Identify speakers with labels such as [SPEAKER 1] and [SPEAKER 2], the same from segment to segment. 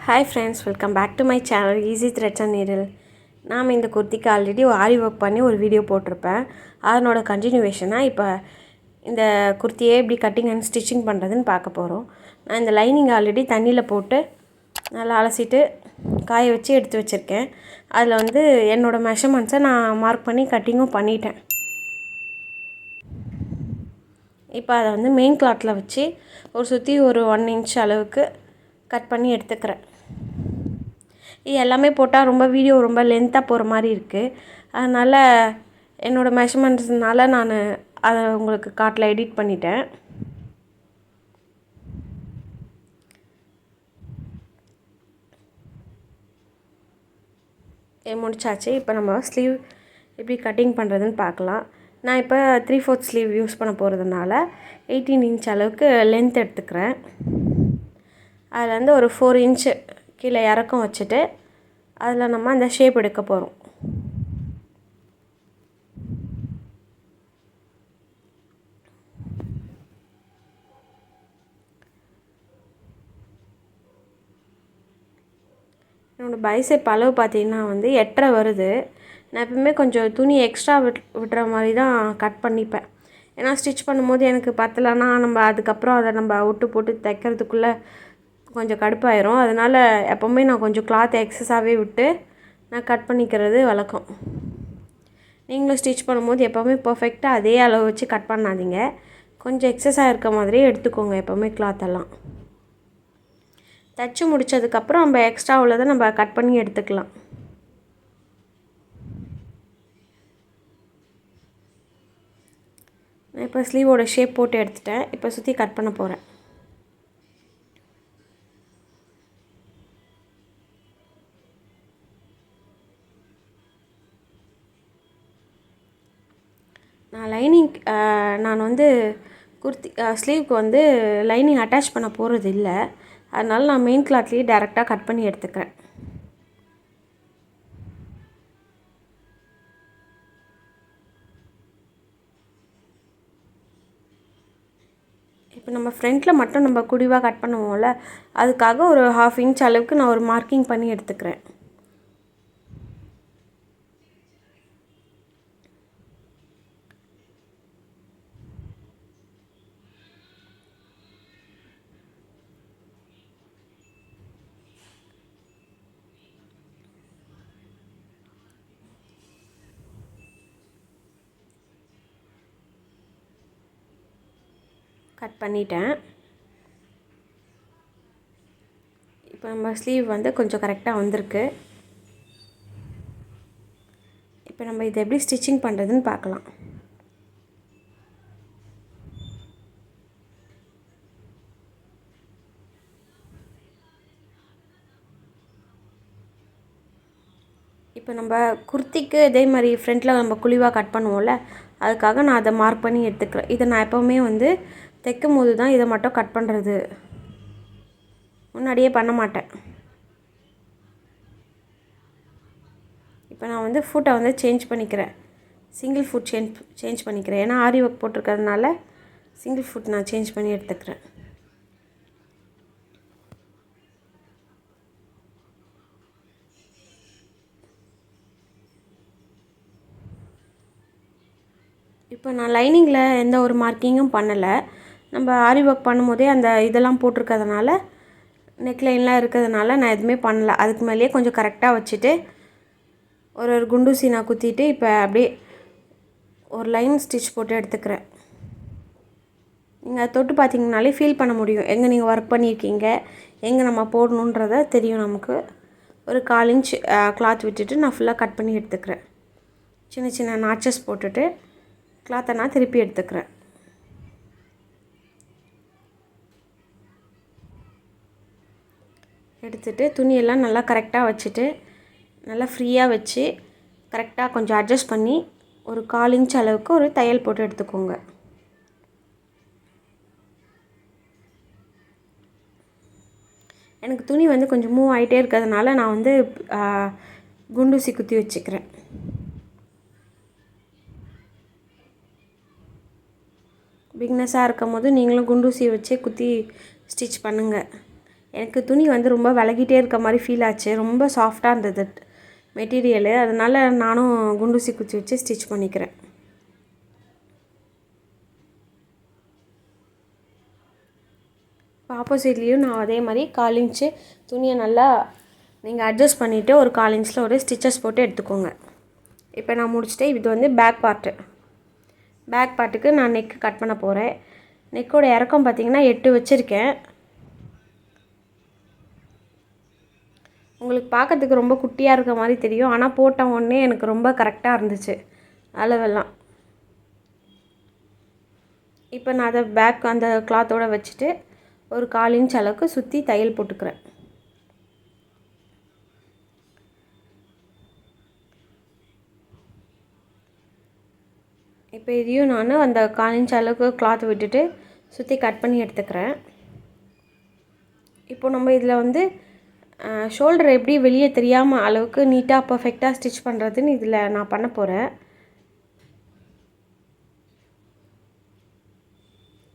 [SPEAKER 1] Hi friends, welcome back to my channel Easy Threads and Needle. நாம் இந்த குர்த்திக்கு already ஆரி work பண்ணி ஒரு video போட்டிருப்பேன். அதனோட கண்டினியூவேஷனாக இப்போ இந்த குர்த்தியை எப்படி கட்டிங் அண்ட் ஸ்டிச்சிங் பண்ணுறதுன்னு பார்க்க போகிறோம். நான் இந்த லைனிங் ஆல்ரெடி தண்ணியில் போட்டு நல்லா அலசிட்டு காய வச்சு எடுத்து வச்சுருக்கேன். அதில் வந்து என்னோடய மெஷர்மெண்ட்ஸை நான் மார்க் பண்ணி கட்டிங்கும் பண்ணிட்டேன். இப்போ அதை வந்து மெயின் கிளாத்தில் வச்சு சுற்றி ஒரு 1 இன்ச் அளவுக்கு கட் பண்ணி எடுத்துக்கிறேன். இது எல்லாமே போட்டால் வீடியோ ரொம்ப லென்த்தாக போகிற மாதிரி இருக்குது. அதனால் என்னோடய மெஷர்மெண்ட்ஸ்னால நான் அதை உங்களுக்கு காட்டில் எடிட் பண்ணிட்டேன். முடிச்சாச்சு. இப்போ நம்ம ஸ்லீவ் எப்படி கட்டிங் பண்ணுறதுன்னு பார்க்கலாம். நான் இப்போ 3/4 ஸ்லீவ் யூஸ் பண்ண போகிறதுனால 18 இன்ச் அளவுக்கு லென்த் எடுத்துக்கிறேன். அதில் வந்து ஒரு 4 இன்ச்சு கீழே இறக்கம் வச்சுட்டு அதில் நம்ம அந்த ஷேப் எடுக்க போகிறோம். என்னோடய பைசெப் அளவு பார்த்திங்கன்னா வந்து 8.5 வருது. நான் எப்பவுமே கொஞ்சம் துணி எக்ஸ்ட்ரா விட்டுற மாதிரி தான் கட் பண்ணிப்பேன். ஏன்னா ஸ்டிச் பண்ணும்போது எனக்கு பத்தலைன்னா நம்ம அதுக்கப்புறம் அதை நம்ம விட்டு போட்டு தைக்கிறதுக்குள்ளே கொஞ்சம் கடுப்பாயிரும். அதனால் எப்போவுமே நான் கொஞ்சம் கிளாத் எக்ஸஸாகவே விட்டு நான் கட் பண்ணிக்கிறது வழக்கம். நீங்களும் ஸ்டிச் பண்ணும்போது எப்போவுமே பர்ஃபெக்டாக அதே அளவு வச்சு கட் பண்ணாதீங்க. கொஞ்சம் எக்ஸஸாக இருக்க மாதிரியே எடுத்துக்கோங்க எப்போவுமே கிளாத்தெல்லாம். தைச்சி முடித்ததுக்கப்புறம் நம்ம எக்ஸ்ட்ரா உள்ளதை நம்ம கட் பண்ணி எடுத்துக்கலாம். நான் இப்போ ஸ்லீவோட ஷேப் போட்டு எடுத்துட்டேன். இப்போ சுற்றி கட் பண்ண போகிறேன். நான் வந்து குர்த்தி ஸ்லீவுக்கு வந்து லைனிங் அட்டாச் பண்ண போகிறது இல்லை. அதனால் நான் மெயின் கிளாத்லேயே டைரெக்டாக கட் பண்ணி எடுத்துக்கிறேன். இப்போ நம்ம ஃப்ரண்ட்டில் மட்டும் நம்ம குடிவாக கட் பண்ணுவோம்ல, அதுக்காக ஒரு 1/2 இன்ச் அளவுக்கு நான் ஒரு மார்க்கிங் பண்ணி எடுத்துக்கிறேன். கட் பண்ணிட்டேன். இப்போ நம்ம ஸ்லீவ் வந்து கொஞ்சம் கரெக்டாக வந்திருக்கு. இப்போ நம்ம இதை எப்படி ஸ்டிச்சிங் பண்ணுறதுன்னு பார்க்கலாம். இப்போ நம்ம குர்த்திக்கு இதே மாதிரி ஃப்ரண்ட்டில் நம்ம குழிவாக கட் பண்ணுவோம்ல, அதுக்காக நான் அதை மார்க் பண்ணி எடுத்துக்கிறேன். இதை நான் எப்போவுமே வந்து தைக்கும் போது தான் இதை மட்டும் கட் பண்ணுறது, முன்னாடியே பண்ண மாட்டேன். இப்போ நான் வந்து ஃபுட்டை வந்து சேஞ்ச் பண்ணிக்கிறேன். சிங்கிள் ஃபுட் சேஞ்ச் பண்ணிக்கிறேன். ஏன்னா ஆரி ஒர்க் போட்டிருக்கிறதுனால சிங்கிள் ஃபுட் நான் சேஞ்ச் பண்ணி எடுத்துக்கிறேன். இப்போ நான் லைனிங்கில் எந்த ஒரு மார்க்கிங்கும் பண்ணலை. நம்ம ஆரி ஒர்க் பண்ணும்போதே அந்த இதெல்லாம் போட்டிருக்கிறதுனால, நெக்லைன்லாம் இருக்கிறதுனால நான் எதுவுமே பண்ணலை. அதுக்கு மேலேயே கொஞ்சம் கரெக்டாக வச்சுட்டு ஒரு குண்டூசி நான் குத்திட்டு இப்போ அப்படியே ஒரு லைன் ஸ்டிச் போட்டு எடுத்துக்கிறேன். நீங்கள் தொட்டு பார்த்தீங்கனாலே ஃபீல் பண்ண முடியும் எங்கே நீங்கள் ஒர்க் பண்ணியிருக்கீங்க, எங்கே நம்ம போடணுன்றத தெரியும் நமக்கு. ஒரு 1/4 இன்ச் கிளாத் விட்டுட்டு நான் ஃபுல்லாக கட் பண்ணி எடுத்துக்கிறேன். சின்ன சின்ன நாச்சஸ் போட்டுட்டு கிளாத்தை நான் திருப்பி எடுத்துக்கிறேன். எடுத்துட்டு துணியெல்லாம் நல்லா கரெக்டாக வச்சுட்டு நல்லா ஃப்ரீயாக வச்சு கரெக்டாக கொஞ்சம் அட்ஜஸ்ட் பண்ணி ஒரு 1/4 இன்ச் அளவுக்கு ஒரு தையல் போட்டு எடுத்துக்கோங்க. எனக்கு துணி வந்து கொஞ்சம் மூவ் ஆகிட்டே இருக்கிறதுனால நான் வந்து குண்டூசி குத்தி வச்சுக்கிறேன். பிக்னஸாக இருக்கும் போது நீங்களும் குண்டூசி வச்சு குத்தி ஸ்டிச் பண்ணுங்கள். எனக்கு துணி வந்து ரொம்ப விலகிட்டே இருக்க மாதிரி ஃபீல் ஆச்சு. ரொம்ப சாஃப்டாக இருந்தது மெட்டீரியலு. அதனால் நானும் குண்டூசி குச்சி வச்சு ஸ்டிச் பண்ணிக்கிறேன். ஆப்போசிட்லேயும் நான் அதே மாதிரி 1/4 இன்ச்சு துணியை நல்லா நீங்கள் அட்ஜஸ்ட் பண்ணிவிட்டு ஒரு 1/4 இன்ச்சில் ஒரு ஸ்டிச்சஸ் போட்டு எடுத்துக்கோங்க. இப்போ நான் முடிச்சுட்டேன். இது வந்து பேக் பார்ட்டுக்கு நான் நெக்கு கட் பண்ண போகிறேன். நெக்கோட இறக்கம் பார்த்திங்கன்னா 8 வச்சுருக்கேன். உங்களுக்கு பார்க்கறதுக்கு ரொம்ப குட்டியாக இருக்க மாதிரி தெரியும். ஆனால் போட்ட உடனே எனக்கு ரொம்ப கரெக்டாக இருந்துச்சு அளவெல்லாம். இப்போ நான் அதை பேக் அந்த கிளாத்தோடு வச்சுட்டு ஒரு 1/4 இன்ச் அளவுக்கு சுற்றி தையல் போட்டுக்கிறேன். இப்போ இதையும் நான் அந்த 1/4 இன்ச் அளவுக்கு கிளாத் விட்டுட்டு சுற்றி கட் பண்ணி எடுத்துக்கிறேன். இப்போ நம்ம இதில் வந்து ஷோல்டர் எப்படி வெளியே தெரியாமல் அளவுக்கு நீட்டாக பர்ஃபெக்டாக ஸ்டிச் பண்ணுறதுன்னு இதில் நான் பண்ண போகிறேன்.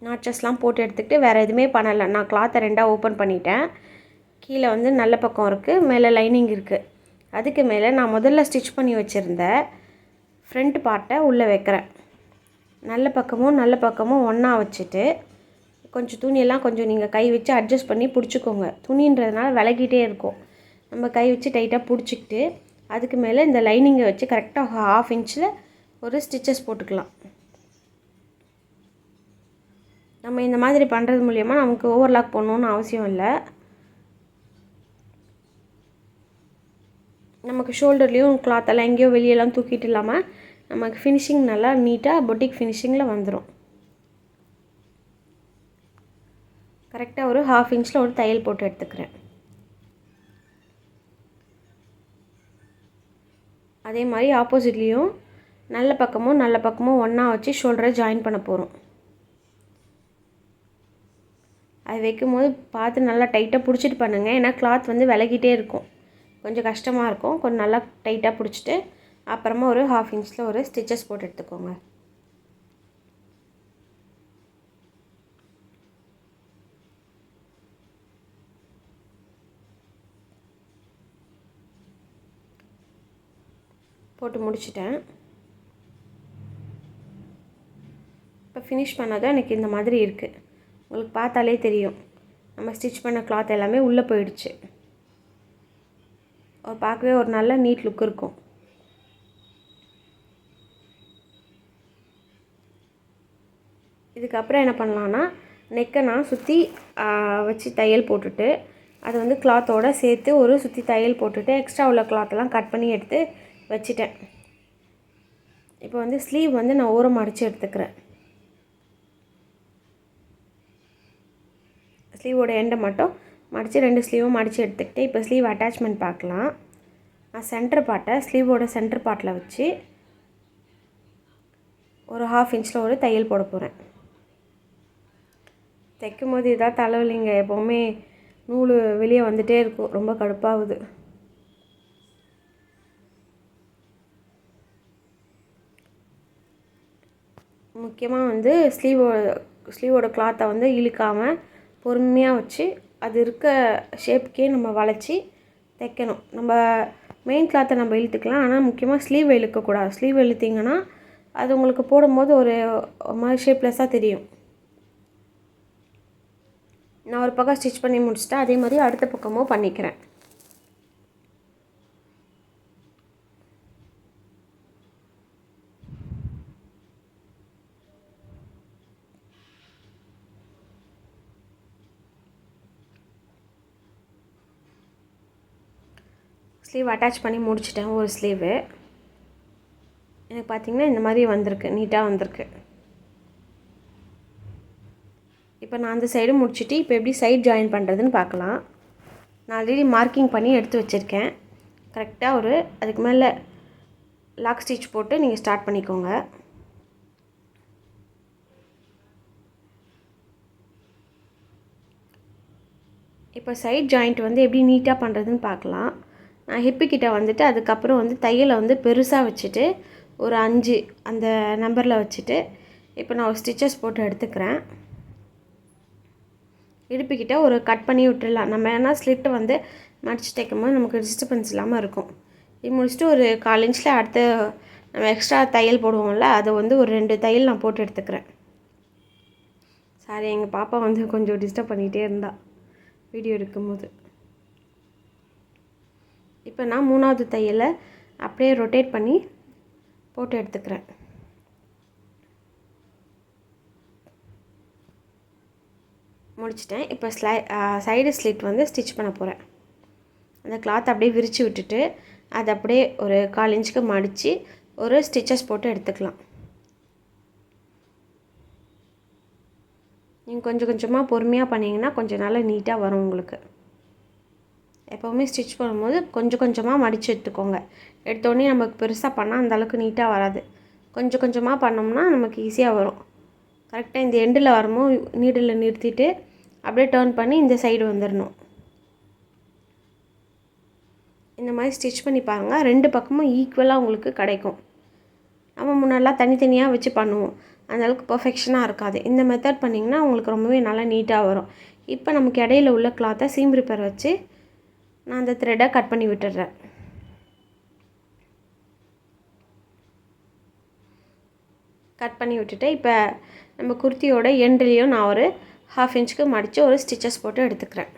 [SPEAKER 1] நாட்சஸ்லாம் போட்டு எடுத்துக்கிட்டு வேறு எதுவுமே பண்ணலை. நான் கிளாத்தை 2ஆக ஓப்பன் பண்ணிட்டேன். கீழே வந்து நல்ல பக்கம் இருக்குது, மேலே லைனிங் இருக்குது. அதுக்கு மேலே நான் முதல்ல ஸ்டிச் பண்ணி வச்சுருந்த ஃப்ரண்ட் பார்ட்டை உள்ளே வைக்கிறேன். நல்ல பக்கமும் ஒன்றா வச்சுட்டு கொஞ்சம் துணியெல்லாம் கொஞ்சம் நீங்கள் கை வச்சு அட்ஜஸ்ட் பண்ணி பிடிச்சிக்கோங்க. துணின்றதுனால விலகிட்டே இருக்கும். நம்ம கை வச்சு டைட்டாக பிடிச்சிக்கிட்டு அதுக்கு மேலே இந்த லைனிங்கை வச்சு கரெக்டாக 1/2 இன்ச்சில் ஒரு ஸ்டிச்சஸ் போட்டுக்கலாம். நம்ம இந்த மாதிரி பண்ணுறது மூலிமா நமக்கு ஓவர்லாக் பண்ணணுன்னு அவசியம் இல்லை. நமக்கு ஷோல்டர்லேயும் கிளாத்தெல்லாம் எங்கேயோ வெளியெல்லாம் தூக்கிட்டு இல்லாமல் நமக்கு ஃபினிஷிங் நல்லா நீட்டாக பொட்டிக் ஃபினிஷிங்கில் வந்துடும். கரெக்டாக ஒரு 1/2 இன்ச்சில் ஒரு தையல் போட்டு எடுத்துக்கிறேன். அதே மாதிரி ஆப்போசிட்லேயும் நல்ல பக்கமும் ஒன்றா வச்சு ஷோல்டரை ஜாயின் பண்ண போகிறோம். அது வைக்கும்போது பார்த்து நல்லா டைட்டாக பிடிச்சிட்டு பண்ணுங்கள். ஏன்னா கிளாத் வந்து விலகிட்டே இருக்கும், கொஞ்சம் கஷ்டமாக இருக்கும். கொஞ்சம் நல்லா டைட்டாக பிடிச்சிட்டு அப்புறமா ஒரு 1/2 இன்ச்சில் ஒரு ஸ்டிச்சஸ் போட்டு எடுத்துக்கோங்க. போட்டு முடிச்சிட்டேன். இப்போ ஃபினிஷ் பண்ணாதான் எனக்கு இந்த மாதிரி இருக்குது. உங்களுக்கு பார்த்தாலே தெரியும் நம்ம ஸ்டிச் பண்ண கிளாத் எல்லாமே உள்ளே போயிடுச்சு. பார்க்கவே ஒரு நல்ல நீட் லுக் இருக்கும். இதுக்கப்புறம் என்ன பண்ணலான்னா நெக்கை நான் சுற்றி வச்சு தையல் போட்டுட்டு அதை வந்து கிளாத்தோடு சேர்த்து ஒரு சுற்றி தையல் போட்டுட்டு எக்ஸ்ட்ரா உள்ள கிளாத்தெல்லாம் கட் பண்ணி எடுத்து வச்சிட்டேன். இப்போ வந்து ஸ்லீவ் வந்து நான் ஓரம் மடித்து எடுத்துக்கிறேன். ஸ்லீவோட எண்டை மட்டும் மடித்து 2 ஸ்லீவும் மடித்து எடுத்துக்கிட்டு இப்போ ஸ்லீவ் அட்டாச்மெண்ட் பார்க்கலாம். நான் சென்டர் பார்ட்டை ஸ்லீவோட சென்டர் பார்ட்டில் வச்சு ஒரு 1/2 இன்ச்சில் ஒரு தையல் போட போகிறேன். தைக்கும் போது இதாக தலைவலிங்க, எப்போவுமே நூல் வெளியே வந்துகிட்டே இருக்கும், ரொம்ப கடுப்பாகுது. முக்கியமாக வந்து ஸ்லீவோட கிளாத்தை வந்து இழுக்காமல் பொறுமையாக வச்சு அது இருக்க ஷேப்புக்கே நம்ம வளைச்சி தைக்கணும். நம்ம மெயின் கிளாத்தை நம்ம இழுத்துக்கலாம், ஆனால் முக்கியமாக ஸ்லீவ் இழுக்கக்கூடாது. ஸ்லீவ் இழுத்திங்கன்னா அது உங்களுக்கு போடும்போது ஒரு மாதிரி ஷேப்லெஸ்ஸாக தெரியும். நான் ஒரு பக்கம் ஸ்டிச் பண்ணி முடிச்சிட்டேன். அதே மாதிரி அடுத்த பக்கமும் பண்ணிக்கிறேன். ஸ்லீவ் அட்டாச் பண்ணி முடிச்சிட்டேன். ஒரு ஸ்லீவு எனக்கு பார்த்திங்கன்னா இந்த மாதிரி வந்திருக்கு, நீட்டாக வந்திருக்கு. இப்போ நான் அந்த சைடு முடிச்சுட்டு இப்போ எப்படி சைட் ஜாயின் பண்ணுறதுன்னு பார்க்கலாம். நான் ஆல்ரெடி மார்க்கிங் பண்ணி எடுத்து வச்சுருக்கேன். கரெக்டாக ஒரு அதுக்கு மேலே லாக் ஸ்டிச் போட்டு நீங்கள் ஸ்டார்ட் பண்ணிக்கோங்க. இப்போ சைட் ஜாயிண்ட் வந்து எப்படி நீட்டாக பண்ணுறதுன்னு பார்க்கலாம். நான் ஹிப்புக்கிட்ட வந்துட்டு அதுக்கப்புறம் வந்து தையலை வந்து பெருசாக வச்சுட்டு ஒரு 5 அந்த நம்பரில் வச்சுட்டு இப்போ நான் ஒரு ஸ்டிச்சஸ் போட்டு எடுத்துக்கிறேன். இடுப்புக்கிட்ட ஒரு கட் பண்ணி விட்டுடலாம். நம்ம ஏன்னா ஸ்லிட்டு வந்து மடித்து தைக்கும்போது நமக்கு டிஸ்டர்பன்ஸ் இல்லாமல் இருக்கும். இது முடிச்சுட்டு ஒரு 1/4 இன்ச்சில் அடுத்து நம்ம எக்ஸ்ட்ரா தையல் போடுவோம்ல, அதை வந்து ஒரு 2 தையல் நான் போட்டு எடுத்துக்கிறேன். சாரி, எங்கள் பாப்பா வந்து கொஞ்சம் டிஸ்டர்ப் பண்ணிகிட்டே இருந்தா வீடியோ எடுக்கும்போது. இப்போ நான் 3வது தையலை அப்படியே ரொட்டேட் பண்ணி போட்டு எடுத்துக்கிறேன். முடிச்சிட்டேன். இப்போ சைடு ஸ்லிட் வந்து ஸ்டிச் பண்ண போகிறேன். அந்த கிளாத் அப்படியே விரித்து விட்டுட்டு அதை அப்படியே ஒரு 1/4 இன்ச்சுக்கு மடித்து ஒரு ஸ்டிச்சஸ் போட்டு எடுத்துக்கலாம். நீங்கள் கொஞ்சம் கொஞ்சமாக பொறுமையாக பண்ணிங்கன்னா கொஞ்சம் நல்லா நீட்டாக வரும் உங்களுக்கு. எப்போவுமே ஸ்டிச் பண்ணும்போது கொஞ்சம் கொஞ்சமாக மடித்து எடுத்துக்கோங்க. எடுத்தோடனே நமக்கு பெருசாக பண்ணால் அந்தளவுக்கு நீட்டாக வராது. கொஞ்சம் கொஞ்சமாக பண்ணோம்னா நமக்கு ஈஸியாக வரும். கரெக்டாக இந்த எண்டில் வரும்போது நீடில் நிறுத்திட்டு அப்படியே டர்ன் பண்ணி இந்த சைடு வந்துடணும். இந்த மாதிரி ஸ்டிச் பண்ணி பாருங்கள். 2 பக்கமும் ஈக்குவலாக உங்களுக்கு கிடைக்கும். நம்ம முன்னெல்லாம் தனித்தனியாக வச்சு பண்ணுவோம், அந்தளவுக்கு பர்ஃபெக்ஷனாக இருக்காது. இந்த மெத்தட் பண்ணிங்கன்னா உங்களுக்கு ரொம்பவே நல்லா நீட்டாக வரும். இப்போ நமக்கு இடையில உள்ள கிளாத்தை சீம் ரிப்பர் வச்சு நான் அந்த த்ரெட்டை கட் பண்ணி விட்டுடுறேன். கட் பண்ணி விட்டுட்டு இப்போ நம்ம குர்த்தியோட எண்ட்லேயும் நான் ஒரு 1/2 இன்ச்சுக்கு மடித்து ஒரு ஸ்டிச்சஸ் போட்டு எடுத்துக்கிறேன்.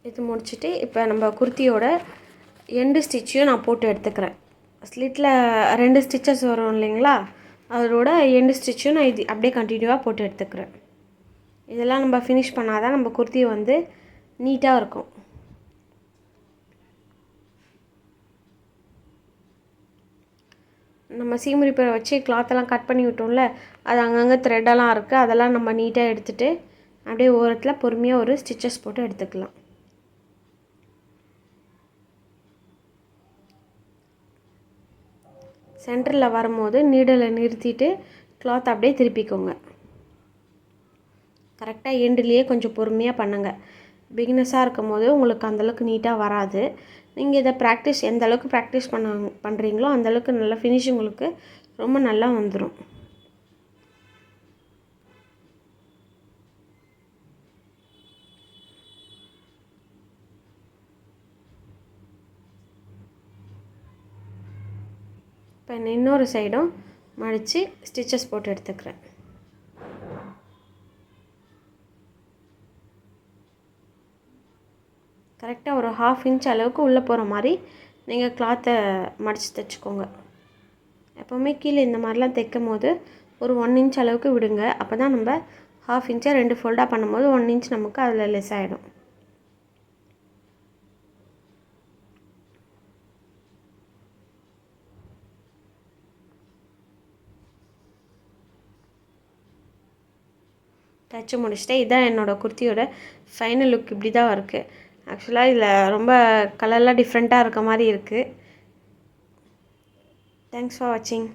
[SPEAKER 1] இது முடிச்சுட்டு இப்போ நம்ம குர்த்தியோட எண்டு ஸ்டிச்சையும் நான் போட்டு எடுத்துக்கிறேன். ஸ்லிட்டில் 2 ஸ்டிச்சஸ் வரும் இல்லைங்களா, அதோட எண்டு ஸ்டிச்சும் நான் இது அப்படியே கண்டினியூவாக போட்டு எடுத்துக்கிறேன். இதெல்லாம் நம்ம ஃபினிஷ் பண்ணால் தான் நம்ம குர்த்தி வந்து நீட்டாக இருக்கும். நம்ம சீம் ரிப்பரை வச்சு கிளாத்தெல்லாம் கட் பண்ணி விட்டோம்ல, அது அங்கங்கே த்ரெட்டெல்லாம் இருக்குது, அதெல்லாம் நம்ம நீட்டாக எடுத்துகிட்டு அப்படியே ஓரத்தில் பொறுமையாக ஒரு ஸ்டிச்சஸ் போட்டு எடுத்துக்கலாம். சென்டரில் வரும்போது நீடில் நிறுத்திட்டு கிளாத் அப்படியே திருப்பிக்கோங்க. கரெக்டாக எண்டுலேயே கொஞ்சம் பொறுமையாக பண்ணுங்கள். பிகினஸாக இருக்கும் போது உங்களுக்கு அந்தளவுக்கு நீட்டாக வராது. நீங்கள் இதை எந்த அளவுக்கு ப்ராக்டிஸ் பண்ணுறீங்களோ அந்தளவுக்கு நல்லா ஃபினிஷ் உங்களுக்கு ரொம்ப நல்லா வந்துடும். இப்போ இன்னொரு சைடும் மடித்து ஸ்டிச்சஸ் போட்டு எடுத்துக்கிறேன். கரெக்டாக ஒரு 1/2 இன்ச் அளவுக்கு உள்ளே போகிற மாதிரி நீங்கள் கிளாத்தை மடித்து தைச்சிக்கோங்க. எப்போவுமே கீழே இந்த மாதிரிலாம் தைக்கும் போது ஒரு 1 இன்ச் அளவுக்கு விடுங்க. அப்போ தான் நம்ம 1/2 இன்ச்சை 2 ஃபோல்டாக பண்ணும்போது 1 இன்ச் நமக்கு அதில் லெஸ் ஆகிடும். தைச்சி முடிச்சுட்டு இதான் என்னோடய குர்த்தியோட ஃபைனல் லுக். இப்படி தான் இருக்குது. ஆக்சுவலாக இதில் ரொம்ப கலர்லாம் டிஃப்ரெண்ட்டாக இருக்க மாதிரி இருக்குது. தேங்க்ஸ் ஃபார் வாட்சிங்.